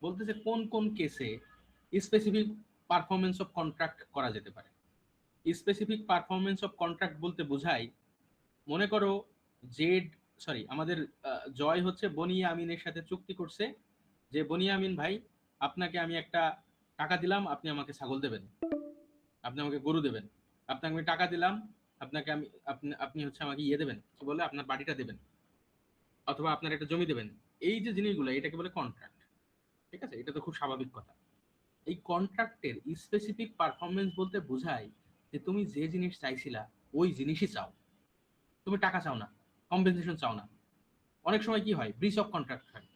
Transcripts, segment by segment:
বলতেছে কোন কোন কেসে স্পেসিফিক পারফরমেন্স অফ কন্ট্রাক্ট করা যেতে পারে। স্পেসিফিক পারফরমেন্স অফ কন্ট্রাক্ট বলতে বোঝায়, মনে করো জেড আমাদের জয় হচ্ছে বনিয়া আমিনের সাথে চুক্তি করছে যে বনিয়া আমিন ভাই, আপনাকে আমি একটা টাকা দিলাম, আপনি আমাকে ছাগল দেবেন, আপনি আমাকে গরু দেবেন, আপনাকে আমি টাকা দিলাম, আপনাকে আমি আপনি হচ্ছে আমাকে ইয়ে দেবেন, কি বলে, আপনার বাড়িটা দেবেন, অথবা আপনার একটা জমি দেবেন। এই যে জিনিসগুলো, এটাকে বলে কন্ট্রাক্ট। ঠিক আছে, এটা তো খুব স্বাভাবিক কথা। এই কন্ট্রাক্টের স্পেসিফিক পারফরমেন্স বলতে বোঝায় যে তুমি যে জিনিস চাইছিলা ওই জিনিসই চাও, তুমি টাকা চাও না, কম্পেনসেশন চাও না। অনেক সময় কি হয়, ব্রিচ অফ কন্ট্রাক্ট হয়।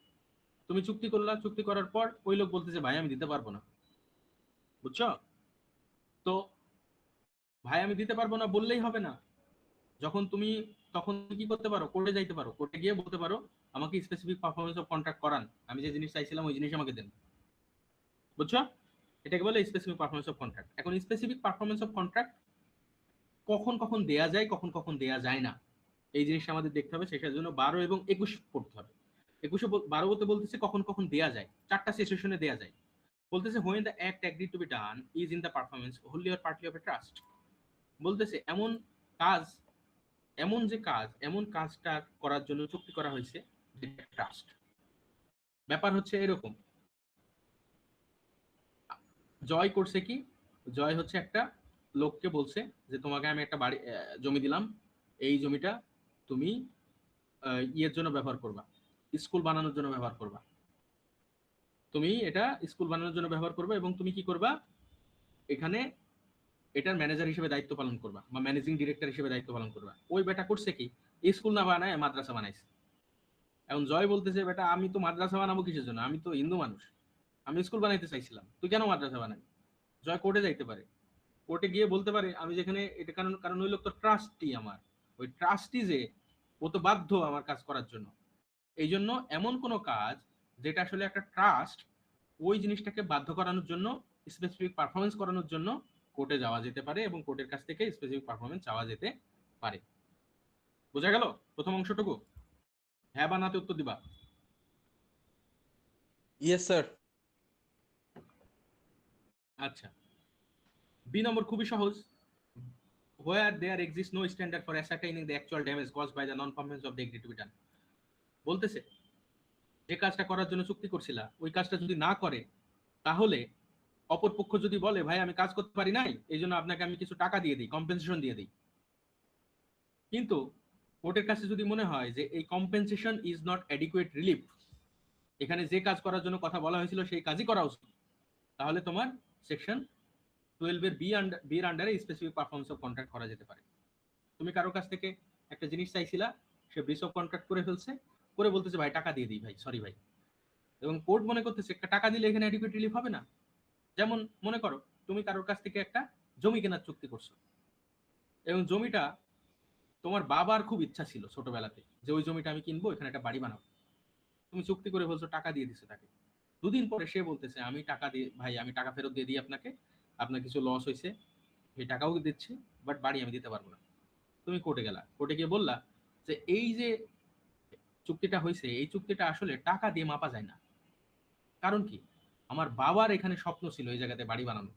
তুমি চুক্তি করলা, চুক্তি করার পর ওই লোক বলতেছে ভাই আমি দিতে পারবো না, বুঝছো? তো ভাই আমি দিতে পারবো না বললেই হবে না। যখন তুমি তখন কি করতে পারো, কোর্টে যাইতে পারো, কোর্টে গিয়ে বলতে পারো আমাকে স্পেসিফিক পারফরমেন্স অফ কন্ট্রাক্ট করান, আমি যে জিনিস চাইছিলাম ওই জিনিস আমাকে দেন। বুঝছো? এটাকে বলে স্পেসিফিক পারফরমেন্স অফ কন্ট্রাক্ট। এখন স্পেসিফিক পারফরমেন্স অফ কন্ট্রাক্ট কখন কখন দেয়া যায়, কখন কখন দেয়া যায় না, এই জিনিসটা আমাদের দেখতে হবে। সেটার জন্য 12 এবং 21 পড়তে হবে। 12 বলতেছে কখন কখন দেয়া যায়, 4টা সিচুয়েশনে দেয়া যায়। বলতেছে when the act agreed to be done is in the performance wholly or partly of a trust। বলতেছে এমন কাজ, এমন যে কাজ, এমন কাজটা করার জন্য চুক্তি করা হয়েছে যেটা ট্রাস্ট। ব্যাপার হচ্ছে এরকম, জয় করছে কি, জয় হচ্ছে একটা লোককে বলছে যে তোমাকে আমি একটা বাড়ি জমি দিলাম, এই জমিটা তুমি ইয়ের জন্য ব্যবহার করবা, স্কুল বানানোর জন্য ব্যবহার করবা, তুমি এটা স্কুল বানানোর জন্য ব্যবহার করবা, এবং তুমি কি করবা, এখানে এটার ম্যানেজার হিসেবে দায়িত্ব পালন করবা বা ম্যানেজিং ডিরেক্টর হিসেবে দায়িত্ব পালন করবা। ওই বেটা করছে কি, স্কুল না বানায় মাদ্রাসা বানাইছে। এখন জয় বলতেছে বেটা আমি তো মাদ্রাসা বানাবো কিসের জন্য, আমি তো হিন্দু মানুষ, আমি স্কুল বানাইতে চাইছিলাম, তুই কেন মাদ্রাসা বানাবি? জয় কোর্টে যাইতে পারে, কোর্টে গিয়ে বলতে পারে আমি যেখানে এটা, কারণ কারণ ওই লোক তো ট্রাস্টি, আমার ওই ট্রাস্টি যে ও তো বাধ্য আমার কাজ করার জন্য। এই জন্য এমন কোনো কাজ যেটা আসলে একটা ট্রাস্ট, ওই জিনিসটাকে বাধ্য করানোর জন্য, স্পেসিফিক পারফরমেন্স করানোর জন্য কোর্টে যাওয়া যেতে পারে এবং কোর্টের কাছ থেকে স্পেসিফিক পারফরমেন্স চাওয়া যেতে পারে। বোঝা গেল প্রথম অংশটুকু? হ্যাঁ বা নাতে উত্তর দিবা। Yes sir. আচ্ছা, বি নম্বর খুবই সহজ, where there exists no standard for ascertaining the actual damage caused by the non-performance of the agreed to be done। বলতেছে যে কাজটা করার জন্য চুক্তি করছিলা ওই কাজটা যদি না করে, তাহলে অপরপক্ষ যদি বলে ভাই আমি কাজ করতে পারি নাই, এই জন্য আপনাকে আমি কিছু টাকা দিয়ে দিই, কম্পেনসেশন দিয়ে দিই, কিন্তু কোর্টের কাছে যদি মনে হয় যে এই compensation is not adequate relief, এখানে যে কাজ করার জন্য কথা বলা হয়েছিল সেই কাজই করা উচিত, তাহলে তোমার সেকশন 12 এর বির আন্ডারে স্পেসিফিক পারফরমেন্স অফ কন্ট্রাক্ট করা যেতে পারে। তুমি কারোর কাছ থেকে একটা জিনিস চাইছিলা, সে ব্রিচ অফ কন্ট্রাক্ট করে ফেলছে, করে বলতেছে ভাই টাকা দিয়ে দিই ভাই, সরি ভাই, এবং কোর্ট মনে করতেছে একটা টাকা দিলে এখানে অ্যাডিকুয়েট রিলিফ হবে না। যেমন মনে করো তুমি কারোর কাছ থেকে একটা জমি কেনার চুক্তি করছো, এবং জমিটা তোমার বাবার খুব ইচ্ছা ছিল ছোটবেলাতে যে ওই জমিটা আমি কিনবো, এখানে একটা বাড়ি বানাবো। তুমি চুক্তি করে বলছো, টাকা দিয়ে দিছো তাকে, দুদিন পরে সে বলতেছে আমি টাকা দিয়ে ভাই আমি টাকা ফেরত দিয়ে দিই আপনাকে, আপনার কিছু লস হয়েছে, এই টাকাও দিচ্ছি, বাট বাড়ি আমি দিতে পারবো না। তুমি কোর্টে গেলা, কোর্টে গিয়ে বললা যে এই যে চুক্তিটা হয়েছে এই চুক্তিটা আসলে টাকা দিয়ে মাপা যায় না, কারণ কি আমার বাবার এখানে স্বপ্ন ছিল এই জায়গাতে বাড়ি বানানো,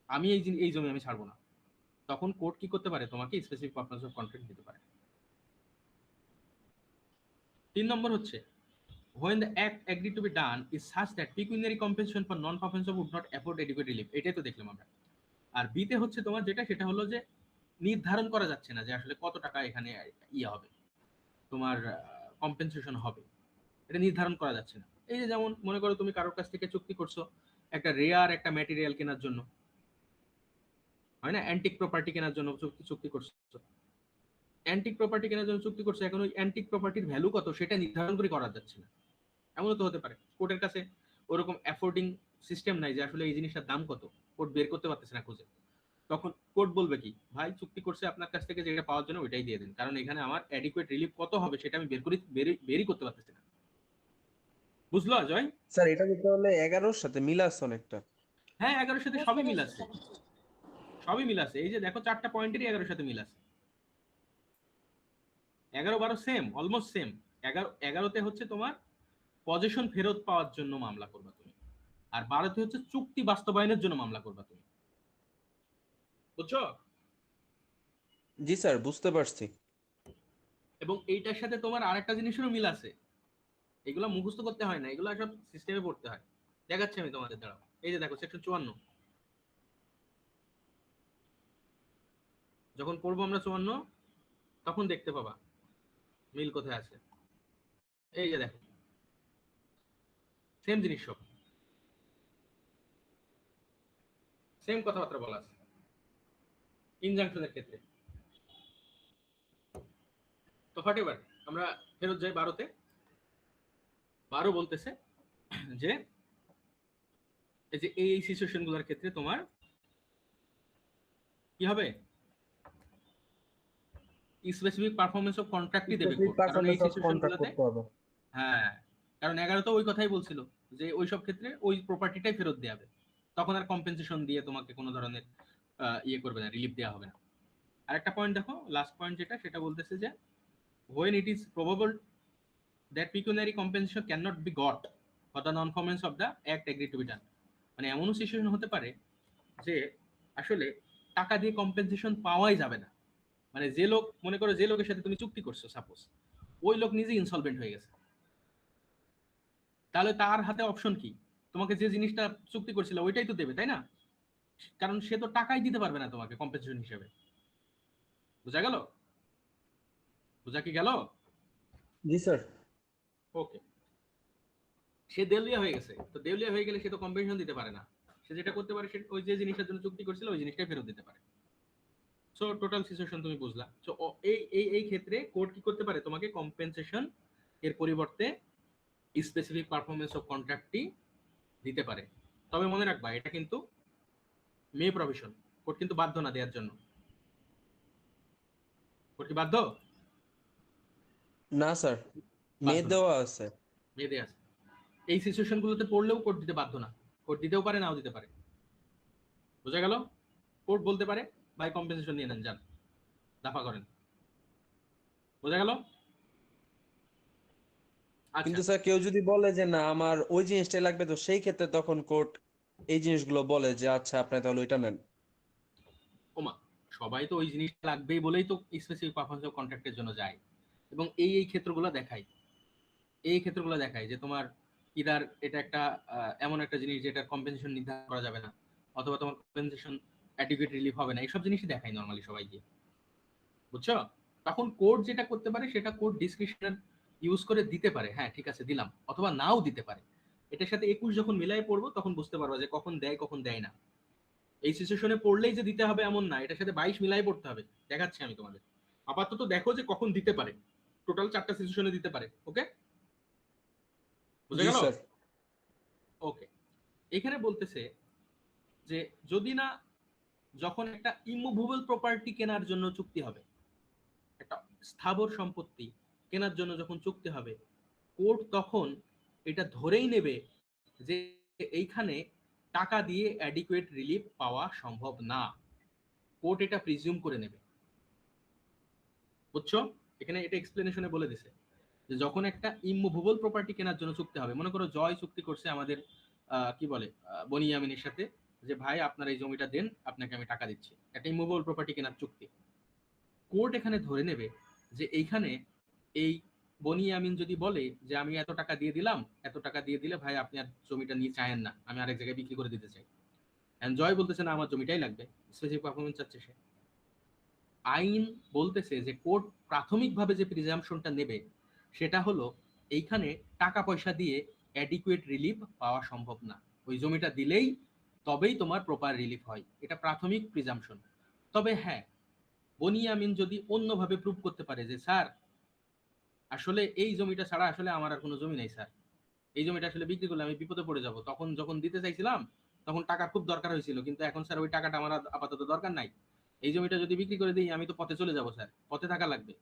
আমি এই জমি আমি ছাড়বো না। তখন কোর্ট কি করতে পারে, তোমাকে স্পেসিফিক পারফরম্যান্স অফ কন্ট্রাক্ট দিতে পারে। 3 নম্বর হচ্ছে when the act agreed to be done is such that pecuniary compensation for non performance would not afford adequate relief। এটাই তো দেখলাম আমরা। আর বিতে হচ্ছে তোমার যেটা, সেটা হলো যে নির্ধারণ করা যাচ্ছে না যে আসলে কত টাকা এখানে ইয়ে হবে, তোমার কম্পেনসেশন হবে, এটা নির্ধারণ করা যাচ্ছে না। এই যে যেমন মনে করো তুমি কারোর কাছ থেকে চুক্তি করছো একটা রেয়ার একটা ম্যাটেরিয়াল কেনার জন্য, হয় না, অ্যান্টিক প্রপার্টি কেনার জন্য চুক্তি চুক্তি করছো, অ্যান্টিক প্রপার্টি কেনার জন্য চুক্তি করছো, এখন ওই অ্যান্টিক প্রপার্টির ভ্যালু কত সেটা নির্ধারণ করে করা যাচ্ছে না। এমনও তো হতে পারে কোর্টের কাছে ওরকম অ্যাফোর্ডিং সিস্টেম নাই যে আসলে এই জিনিসটার দাম কত, কোর্ট বের করতে পারতেছে না খুঁজে। তখন কোর্ট বলবে কি, ভাই চুক্তি করছে আপনার কাছ থেকে যেটা পাওয়ার জন্য ওইটাই দিয়ে দিন, কারণ এখানে আমার অ্যাডিকুয়েট রিলিফ কত হবে সেটা আমি বেরই করতে পারতেছি না। বুঝলো জয়? স্যার এটা তো তাহলে 11-র সাথে মিল আছে অনেকটা। হ্যাঁ 11-র সাথে সবই মিল আছে, সবই মিল আছে। এই যে দেখো 4টা পয়েন্টেরই 11-র সাথে মিল আছে। 11-12 সেম, অলমোস্ট সেম। 11-তে হচ্ছে তোমার পজিশন ফেরত পাওয়ার জন্য মামলা করবা তুমি, আর 12তে হচ্ছে চুক্তি বাস্তবায়নের জন্য মামলা করবা তুমি। বুঝছো? জি স্যার, বুঝতে পারছি। এবং এইটার সাথে তোমার আরেকটা জিনিসেরও মিল আছে, এগুলো মুখস্থ করতে হয় না, এগুলো সব সিস্টেমে পড়তে হয়। দেখাচ্ছি আমি তোমাদের, দাঁড়াও। এই যে দেখো সেকশন 54, যখন পড়বো আমরা 54 তখন দেখতে পাবা মিল কোথায় আছে। এই যে দেখো, সেম জিনিস, সব সেম কথাবার্তা বলা আছে ইনজাংশনের ক্ষেত্রে। তো হোয়াট এভার, আমরা ফেরত যাই 12তে। 12 বলতেছে যে এই যে এই সিচুয়েশন গুলোর ক্ষেত্রে তোমার কি হবে, স্পেসিফিক পারফরমেন্স অফ কন্ট্রাক্টই দেবে স্পেসিফিক কোড, কারণ এই পারফরম্যান্স অফ সিচুয়েশন কন্ট্রাক্ট গুলোতে। করতে হবে। হ্যাঁ, কারণ 11 তো ওই কথাই বলছিল যে ওই সব ক্ষেত্রে ওই প্রপার্টিটাই ফেরত দেওয়া হবে, তখন আর কম্পেনসেশন দিয়ে তোমাকে কোনো ধরনের ইয়ে করবে না, রিলিফ দেওয়া হবে না। আরেকটা পয়েন্ট দেখো, লাস্ট পয়েন্ট যেটা, সেটা বলতেছে যে when it is probable that pecuniary compensation cannot be got for the non-performance of the act agreed to be done, মানে এমনও সিচুয়েশন হতে পারে যে আসলে টাকা দিয়ে কম্পেনসেশন পাওয়াই যাবে না। মানে যে লোক, মনে করো যে লোকের সাথে তুমি চুক্তি করছো, সাপোজ ওই লোক নিজে ইনসলভেন্ট হয়ে গেছে, তাহলে তার হাতে অপশন কি? তোমাকে যে জিনিসটা চুক্তি করছিল ওইটাই তো দেবে, তাই না? কারণ সে তো টাকাই দিতে পারবে না তোমাকে কম্পেনসেশন হিসেবে। বুঝা গেল? বুঝা কি গেল? জি স্যার। ওকে। সে দেউলিয়া হয়ে গেছে, তো দেউলিয়া হয়ে গেলে সে তো কম্পেনসেশন দিতে পারে না। সে যেটা করতে পারে, সে ওই যে জিনিসের জন্য চুক্তি করছিল ওই জিনিসটাই ফেরত দিতে পারে। সো টোটাল সিচুয়েশন তুমি বুঝলা। সো এই এই এই ক্ষেত্রে কোর্ট কি করতে পারে, তোমাকে কম্পেনসেশন এর পরিবর্তে স্পেসিফিক পারফরমেন্স অফ কন্ট্রাক্টটি দিতে পারে। তবে মনে রাখবা এটা কিন্তু মে প্রভিশন, কোর্ট কিন্তু বাধ্য না দেওয়ার জন্য। কোর্ট কি বাধ্য? না স্যার, বাধ্য মেয়ে না, দেওয়া আছে। মে দেয়া আছে। এই সিচুয়েশন গুলোতে পড়লেও কোর্ট দিতে বাধ্য না, কোর্ট দিতেও পারে নাও দিতে পারে। বোঝা গেল? কোর্ট বলতে পারে ভাই কম্পেনসেশন নিয়ে নেন, যান দাফা করেন। বোঝা গেল? আচ্ছা। কিন্তু স্যার কেউ যদি বলে যে না আমার ওই জিনিসটাই লাগবে, তো সেই ক্ষেত্রে তখন কোর্ট এই জিনিসগুলো বলে যে আচ্ছা আপনি তাহলে ওইটা নেন। ওমা, সবাই তো ওই জিনিসটা লাগবেই বলেই তো স্পেসিফিক পারফরমেন্স অফ কন্ট্রাক্টের জন্য যায়। এবং এই ক্ষেত্রগুলো দেখায়, এই ক্ষেত্রগুলো দেখায় যে তোমার ইদার এটা একটা এমন একটা জিনিস যেটার কম্পেনসেশন নির্ধারণ করা যাবে না, অথবা তোমার কম্পেনসেশন অ্যাডিকুয়েট রিলিফ হবে না, এইসব জিনিসই দেখায় নর্মালি সবাই গিয়ে। বুঝছো? তখন কোর্ট যেটা করতে পারে সেটা কোর্ট ডিসক্রিপশন ইউজ করে দিতে পারে, হ্যাঁ ঠিক আছে দিলাম, অথবা নাও দিতে পারে। এটার সাথে 21 যখন মিলাই পড়বো তখন বুঝতে পারবো যে কখন দেয় কখন দেয় না। এই সিচুয়েশনে পড়লেই যে দিতে হবে এমন না, এটার সাথে 22 মিলাই পড়তে হবে। দেখাচ্ছি আমি তোমাদের। আপাতত দেখো যে কখন দিতে পারে, টোটাল 4টা সিচুয়েশনে দিতে পারে। ওকে, বুঝা জি গেল? স্যার। ওকে। এখানে বলতেছে যে যদি না, যখন একটা ইমুভেবল প্রপার্টি কেনার জন্য চুক্তি হবে, একটা স্থাবর সম্পত্তি কেনার জন্য যখন চুক্তি হবে, কোর্ট তখন এটা ধরেই নেবে যে এইখানে টাকা দিয়ে অ্যাডিকুয়েট রিলিফ পাওয়া সম্ভব না। কোর্ট এটা প্রিজিউম করে নেবে। বুঝছো? এখানে এটা এক্সপ্লেনেশনে বলে দিছে যে যখন একটা ইমুভেবল প্রপার্টি কেনার জন্য চুক্তি হবে, মনে করো জয় চুক্তি করছে আমাদের কি বলে বনিয়ামিনের সাথে, যে ভাই আপনার এই জমিটা দেন, আপনাকে আমি টাকা দিচ্ছি, একটা ইমুভেবল প্রপার্টি কেনার চুক্তি। কোর্ট এখানে ধরে নেবে যে এইখানে এই বনিয়ামিন যদি বলে যে আমি এত টাকা দিয়ে দিলাম, এত টাকা দিয়ে দিলে ভাই আপনি আর জমিটা নিয়ে চায়েন না, আমি আরেক জায়গায় বিক্রি করে দিতে চাই, এন্ড জয় বলতেছে না আমার জমিটাই লাগবে, স্পেসিফিক পারফরমেন্স চাচ্ছে সে। আইন বলতেছে যে কোর্ট প্রাথমিকভাবে যে প্রিজাম্পশনটা নেবে সেটা হলো এইখানে টাকা পয়সা দিয়ে অ্যাডিকুয়েট রিলিফ পাওয়া সম্ভব না, ওই জমিটা দিলেই তবেই তোমার প্রপার রিলিফ হয়, এটা প্রাথমিক প্রিজাম্পশন। তবে হ্যাঁ, বনিয়ামিন যদি অন্যভাবে প্রুভ করতে পারে যে স্যার আসলে এই জমিটা ছাড়া আসলে আমার আর কোনো জমি নেই স্যার, এই জমিটা আসলে বিক্রি করলে আমি বিপদে পড়ে যাব, তখন যখন দিতে চাইছিলাম তখন টাকা খুব দরকার হয়েছিল, কিন্তু এখন স্যার ওই টাকাটা আমার আপাতত দরকার নাই, এই জমিটা যদি বিক্রি করে দিই আমি তো পথে চলে যাব স্যার, পথে থাকা লাগবে,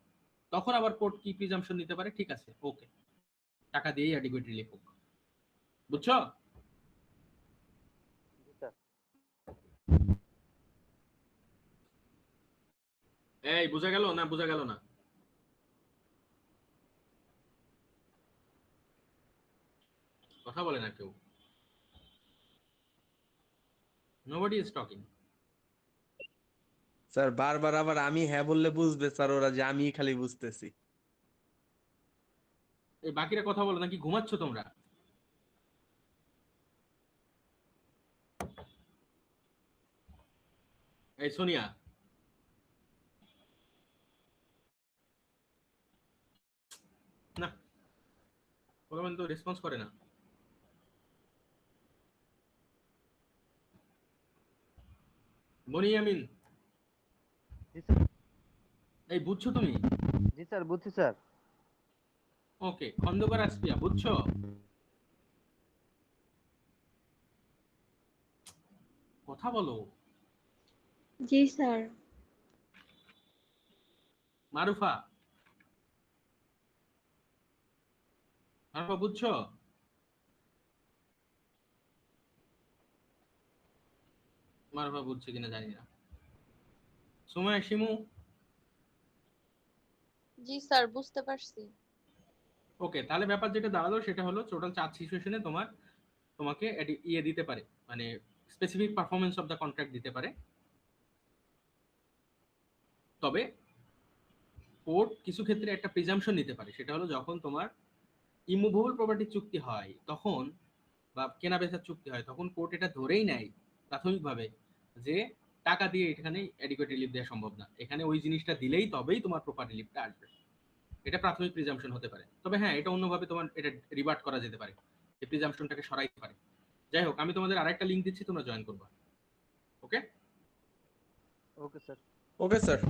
তখন আবার কোর্ট কি প্রিজাম্পশন নিতে পারে, ঠিক আছে ওকে, টাকা দিয়েই অ্যাডিকুয়েট রিলিফ হোক। বুঝছো? জি স্যার। এই বোঝা গেল না? বোঝা গেল না? কথা বলে না কেউ। Nobody is talking. স্যার বারবার আবার আমি হ্যাঁ বললে বুঝবে স্যার ওরা যে আমি খালি বুঝতেছি। এই বাকিরা কথা বলো নাকি ঘুমাচ্ছ তোমরা? এই সোনিয়া, না বলবেন তো রেসপন্স করে না। বনিয়ামিন, জি স্যার। এই বুঝছো তুমি? জি স্যার, বুঝছি স্যার। ওকে, খন্দকার আসপিয়া বুঝছো? কথা বলো। জি স্যার। মারুফা, মারুফা বুঝছো? মারুফা বুঝছে কিনা জানি না। সুমায়া, শিমু? জি স্যার, বুঝতে পারছি। ওকে, তাহলে ব্যাপার যেটা দাঁড়ালো সেটা হলো টোটাল 4 সিচুয়েশনে তোমাকে ইয়ে দিতে পারে, মানে specific performance of the contract দিতে পারে। তবে কোর্ট কিছু ক্ষেত্রে একটা প্রিজাম্পশন নিতে পারে, সেটা হলো যখন তোমার ইমুভেবল প্রপার্টি চুক্তি হয় তখন, বা কেনা বেচার চুক্তি হয় তখন কোর্ট এটা ধরেই নেয় প্রাথমিকভাবে যে টাকা দিয়ে এখানে অ্যাডিকুয়েট রিলিফ দেওয়া সম্ভব না, এখানে ওই জিনিসটা দিলেই তবেই তোমার প্রপার রিলিফটা আসবে। এটা প্রাথমিক প্রিজাম্পশন হতে পারে। তবে হ্যাঁ, এটা অন্যভাবে তোমার এটা রিভার্ট করা যেতে পারে, এই প্রিজাম্পশনটাকে সরাইতে পারে। যাই হোক, আমি তোমাদের আরেকটা লিংক দিচ্ছি, তোমরা জয়েন করবা। Okay? Okay sir. Okay sir.